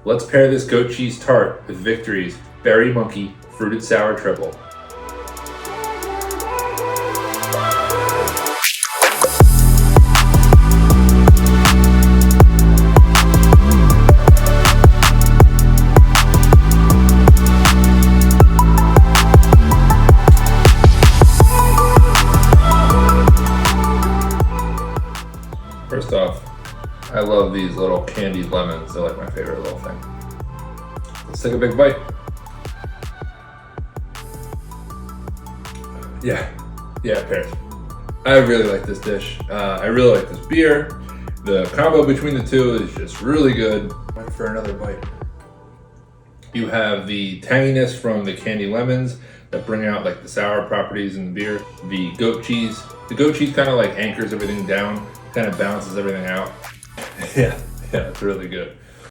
Let's pair this goat cheese tart with Victory's Berry Monkey Fruited Sour Tripel. First off, I love these little candied lemons. They're like my favorite little thing. Let's take a big bite. Yeah, it pairs. I really like this dish. I really like this beer. The combo between the two is just really good. Wait for another bite. You have the tanginess from the candy lemons that bring out like the sour properties in the beer. The goat cheese kind of like anchors everything down, kind of balances everything out. Yeah, it's really good.